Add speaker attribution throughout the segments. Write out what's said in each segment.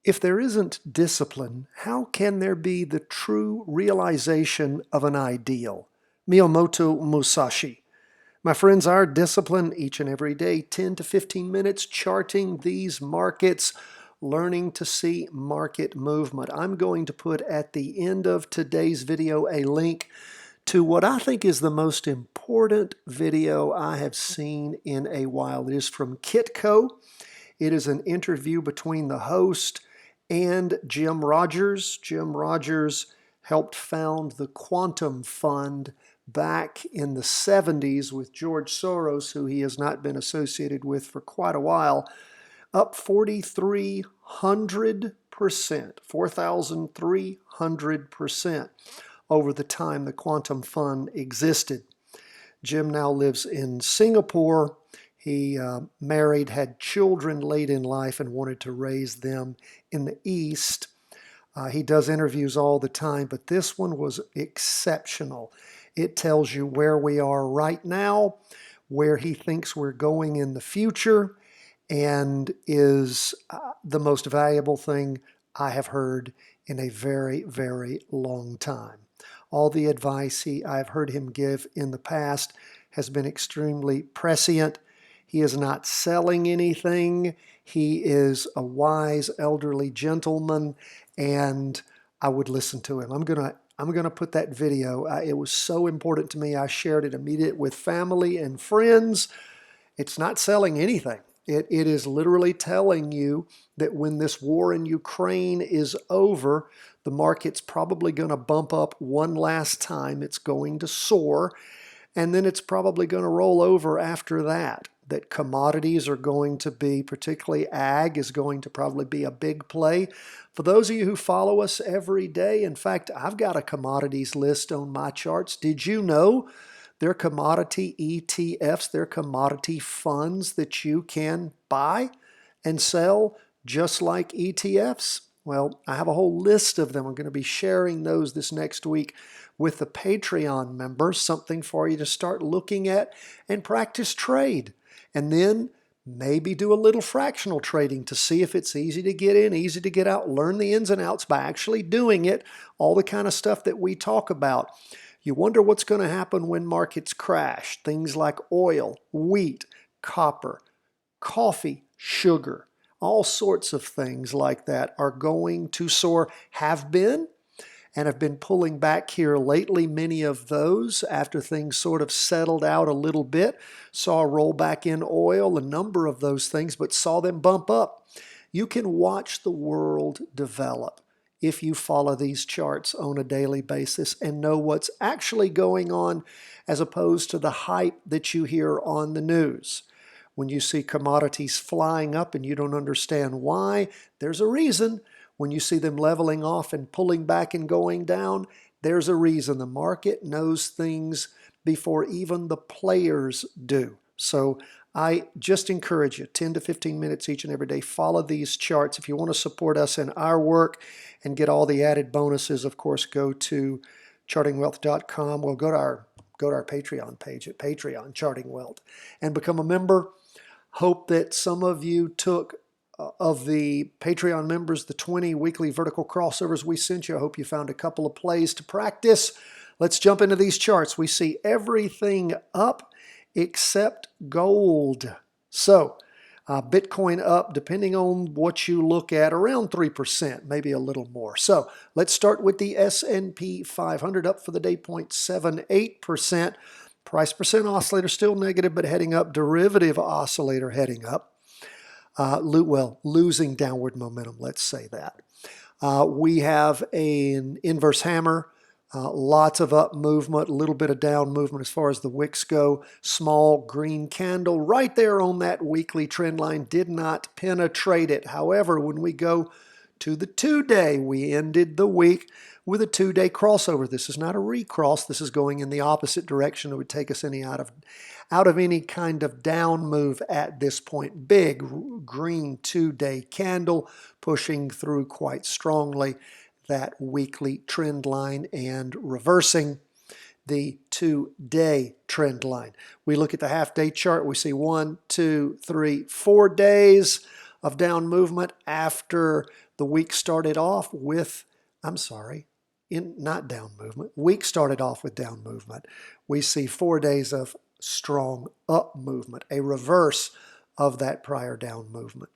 Speaker 1: If there isn't discipline, how can there be the true realization of an ideal? Miyamoto Musashi. My friends, our discipline each and every day, 10 to 15 minutes charting these markets, learning to see market movement. I'm going to put at the end of today's video a link to what I think is the most important video I have seen in a while. It is from Kitco. It is an interview between the host and Jim Rogers. Jim Rogers helped found the Quantum Fund back in the 70s with George Soros, who he has not been associated with for quite a while, up 4,300%, 4,300% over the time the Quantum Fund existed. Jim now lives in Singapore. He married, had children late in life, and wanted to raise them in the East. He does interviews all the time, but this one was exceptional. It tells you where we are right now, where he thinks we're going in the future, and is the most valuable thing I have heard in a very, very long time. All the advice I've heard him give in the past has been extremely prescient. He is not selling anything. He is a wise elderly gentleman, and I would listen to him. I'm gonna put that video. It was so important to me. I shared it immediately with family and friends. It's not selling anything. It is literally telling you that when this war in Ukraine is over, the market's probably going to bump up one last time. It's going to soar, and then it's probably going to roll over after that. That commodities are going to be, particularly ag, is going to probably be a big play. For those of you who follow us every day, in fact, I've got a commodities list on my charts. Did you know there are commodity ETFs, there are commodity funds that you can buy and sell just like ETFs? Well, I have a whole list of them. I'm going to be sharing those this next week with the Patreon members, something for you to start looking at and practice trade. And then maybe do a little fractional trading to see if it's easy to get in, easy to get out, learn the ins and outs by actually doing it, all the kind of stuff that we talk about. You wonder what's going to happen when markets crash. Things like oil, wheat, copper, coffee, sugar, all sorts of things like that are going to soar, have been, and have been pulling back here lately. Many of those, after things sort of settled out a little bit, saw a rollback in oil, a number of those things, but saw them bump up. You can watch the world develop if you follow these charts on a daily basis and know what's actually going on as opposed to the hype that you hear on the news. When you see commodities flying up and you don't understand why, there's a reason. When you see them leveling off and pulling back and going down, there's a reason. The market knows things before even the players do. So I just encourage you, 10 to 15 minutes each and every day, follow these charts. If you want to support us in our work and get all the added bonuses, of course, go to chartingwealth.com. Well, go to our Patreon page at Patreon, Charting Wealth, and become a member. Hope that some of you took of the Patreon members, the 20 weekly vertical crossovers we sent you. I hope you found a couple of plays to practice. Let's jump into these charts. We see everything up except gold. So Bitcoin up, depending on what you look at, around 3%, maybe a little more. So let's start with the S&P 500 up for the day, 0.78%. Price percent oscillator still negative, but heading up. Derivative oscillator heading up. Losing downward momentum, let's say that. We have an inverse hammer, lots of up movement, a little bit of down movement as far as the wicks go. Small green candle right there on that weekly trend line, did not penetrate it. However, when we go to the 2-day, we ended the week with a 2-day crossover. This is not a recross. This is going in the opposite direction. It would take us out of any kind of down move at this point. Big green 2-day candle pushing through quite strongly that weekly trend line and reversing the 2-day trend line. We look at the half-day chart. We see 1, 2, 3, 4 days. of down movement after the week started off with, not down movement. Week started off with down movement. We see 4 days of strong up movement, a reverse of that prior down movement.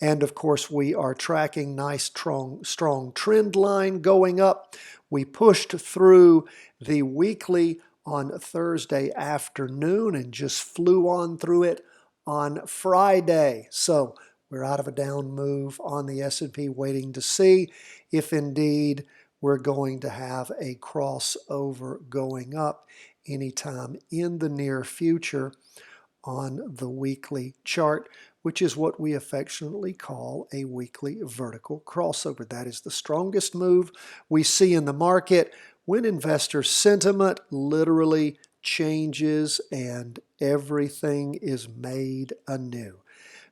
Speaker 1: And of course, we are tracking nice, strong trend line going up. We pushed through the weekly on Thursday afternoon and just flew on through it on Friday. So we're out of a down move on the S&P, waiting to see if indeed we're going to have a crossover going up anytime in the near future on the weekly chart, which is what we affectionately call a weekly vertical crossover. That is the strongest move we see in the market when investor sentiment literally changes and everything is made anew.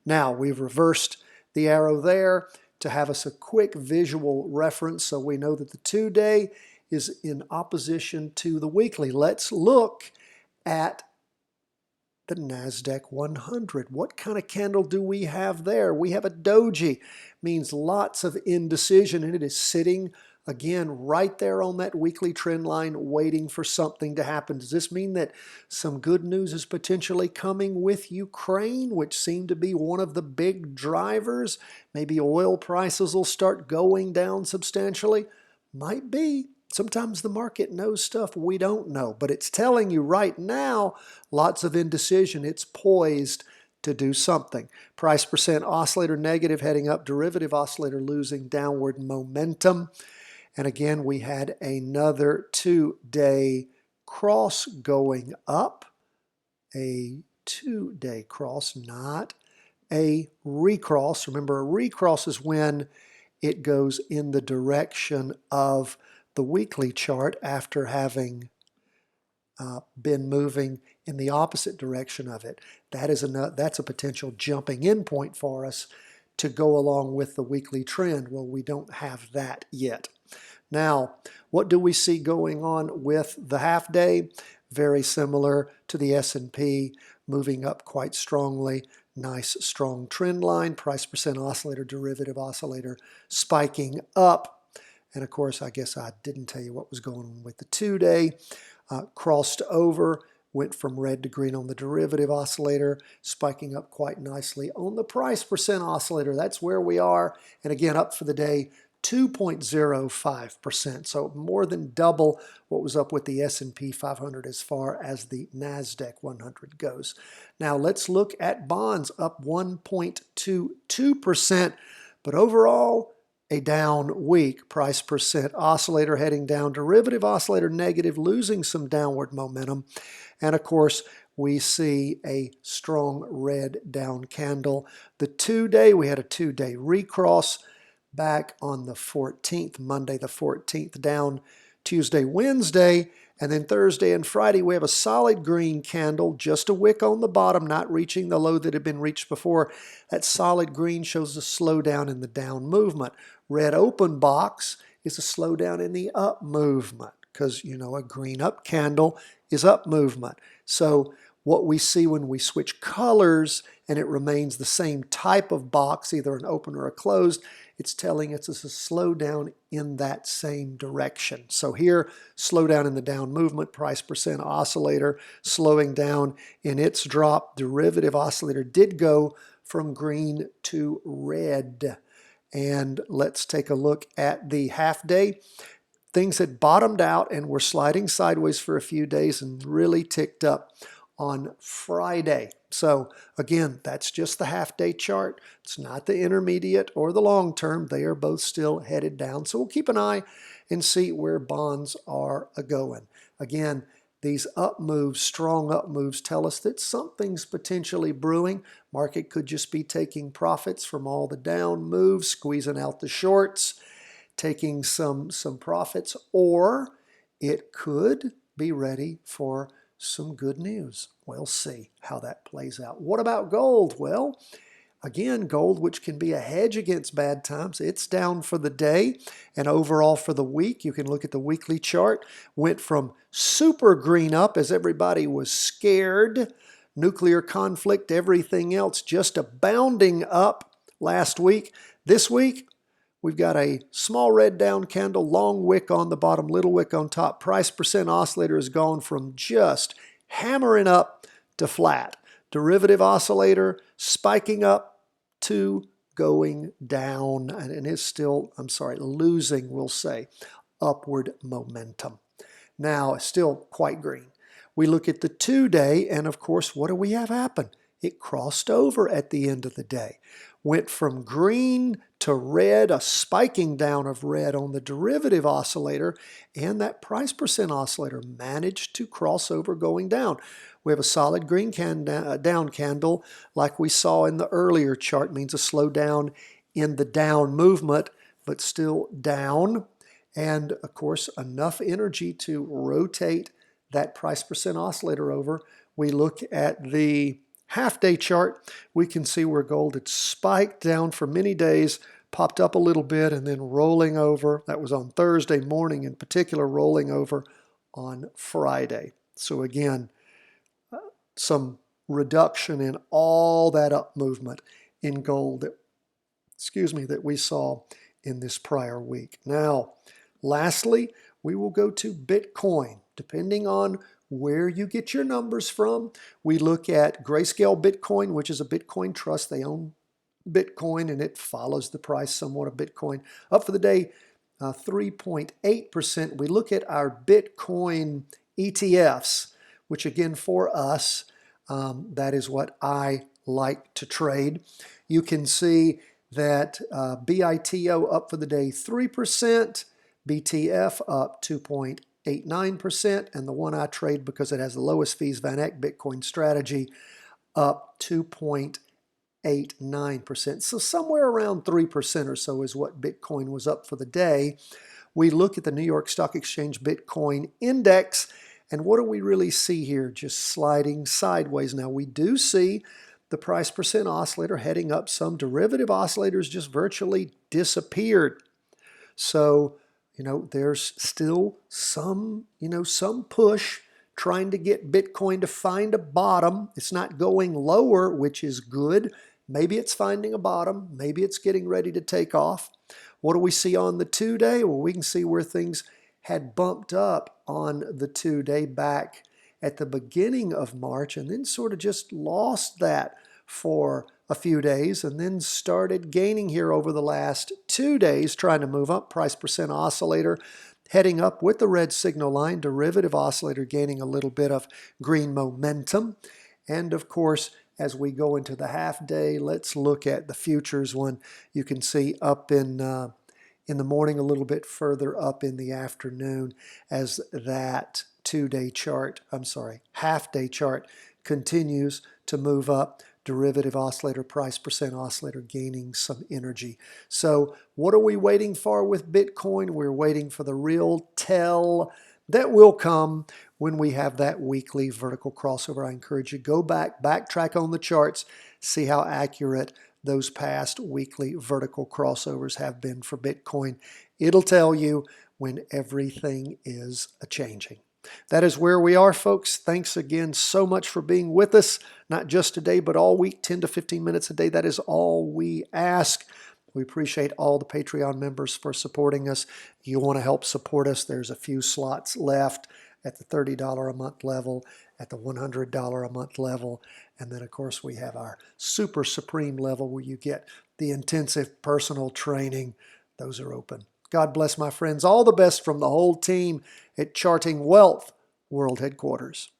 Speaker 1: Now, we've reversed the arrow there to have us a quick visual reference so we know that the 2-day is in opposition to the weekly. Let's look at the Nasdaq 100. What kind of candle do we have there? We have a doji, means lots of indecision, and it is sitting again right there on that weekly trend line waiting for something to happen. Does this mean that some good news is potentially coming with Ukraine, which seemed to be one of the big drivers? Maybe oil prices will start going down substantially? Might be. Sometimes the market knows stuff we don't know, but it's telling you right now lots of indecision. It's poised to do something. Price percent oscillator negative heading up, derivative oscillator losing downward momentum. And again, we had another 2-day cross going up, a 2-day cross, not a recross. Remember, a recross is when it goes in the direction of the weekly chart after having been moving in the opposite direction of it. That's a potential jumping in point for us to go along with the weekly trend. Well, we don't have that yet. Now, what do we see going on with the half day? Very similar to the S&P, moving up quite strongly. Nice strong trend line, price percent oscillator, derivative oscillator spiking up. And of course, I guess I didn't tell you what was going on with the 2-day. Crossed over, went from red to green on the derivative oscillator, spiking up quite nicely on the price percent oscillator. That's where we are. And again, up for the day, 2.05%. So more than double what was up with the S&P 500 as far as the Nasdaq 100 goes. Now let's look at bonds, up 1.22%. But overall, a down week. Price percent oscillator heading down, derivative oscillator negative, losing some downward momentum. And of course, we see a strong red down candle. The 2-day, we had a 2-day recross back on the 14th, Monday the 14th, down Tuesday, Wednesday, and then Thursday and Friday we have a solid green candle, just a wick on the bottom, not reaching the low that had been reached before. That solid green shows a slowdown in the down movement. Red open box is a slowdown in the up movement because, you know, a green up candle is up movement. So what we see when we switch colors and it remains the same type of box, either an open or a closed, it's telling us it's a slowdown in that same direction. So here, slowdown in the down movement, price percent oscillator slowing down in its drop. Derivative oscillator did go from green to red. And let's take a look at the half day. Things had bottomed out and were sliding sideways for a few days and really ticked up on Friday. So again, that's just the half-day chart. It's not the intermediate or the long term. They are both still headed down. So we'll keep an eye and see where bonds are going. Again, these up moves, strong up moves, tell us that something's potentially brewing. Market could just be taking profits from all the down moves, squeezing out the shorts, taking some profits, or it could be ready for some good news. We'll see how that plays out. What about gold? Well, again, gold, which can be a hedge against bad times, it's down for the day and overall for the week. You can look at the weekly chart. Went from super green up as everybody was scared, nuclear conflict, everything else just abounding up last week. This week, we've got a small red down candle, long wick on the bottom, little wick on top. Price percent oscillator has gone from just hammering up to flat. Derivative oscillator spiking up to going down, and is still, losing, we'll say, upward momentum. Now, it's still quite green. We look at the 2-day, and of course, what do we have happen? It crossed over at the end of the day. Went from green to red, a spiking down of red on the derivative oscillator, and that price percent oscillator managed to cross over going down. We have a solid green down candle like we saw in the earlier chart, means a slowdown in the down movement, but still down. And of course, enough energy to rotate that price percent oscillator over. We look at the half-day chart. We can see where gold had spiked down for many days, popped up a little bit, and then rolling over. That was on Thursday morning in particular, rolling over on Friday. So again, some reduction in all that up movement in gold that we saw in this prior week. Now, lastly, we will go to Bitcoin. Depending on where you get your numbers from, we look at Grayscale Bitcoin, which is a Bitcoin trust. They own Bitcoin, and it follows the price somewhat of Bitcoin. Up for the day, 3.8%. We look at our Bitcoin ETFs, which again for us, that is what I like to trade. You can see that BITO up for the day 3%, BTF up 2.89%, and the one I trade because it has the lowest fees, Van Eck Bitcoin Strategy, up 2.89%. So somewhere around 3% or so is what Bitcoin was up for the day. We look at the New York Stock Exchange Bitcoin Index, and what do we really see here? Just sliding sideways. Now, we do see the price percent oscillator heading up. Some derivative oscillators just virtually disappeared. So, there's still some push trying to get Bitcoin to find a bottom. It's not going lower, which is good. Maybe it's finding a bottom. Maybe it's getting ready to take off. What do we see on the 2-day? Well, we can see where things had bumped up on the 2-day back at the beginning of March, and then sort of just lost that for a few days, and then started gaining here over the last 2 days, trying to move up. Price percent oscillator heading up with the red signal line, derivative oscillator gaining a little bit of green momentum. And of course, as we go into the half day, let's look at the futures one. You can see up in the morning, a little bit further up in the afternoon, as that half-day chart continues to move up. Derivative oscillator, price percent oscillator gaining some energy. So what are we waiting for with Bitcoin? We're waiting for the real tell that will come when we have that weekly vertical crossover. I encourage you to go backtrack on the charts, see how accurate those past weekly vertical crossovers have been for Bitcoin. It'll tell you when everything is a-changing. That is where we are, folks. Thanks again so much for being with us, not just today, but all week, 10 to 15 minutes a day. That is all we ask. We appreciate all the Patreon members for supporting us. You want to help support us, there's a few slots left at the $30 a month level, at the $100 a month level, and then, of course, we have our Super Supreme level where you get the intensive personal training. Those are open. God bless, my friends. All the best from the whole team at Charting Wealth World Headquarters.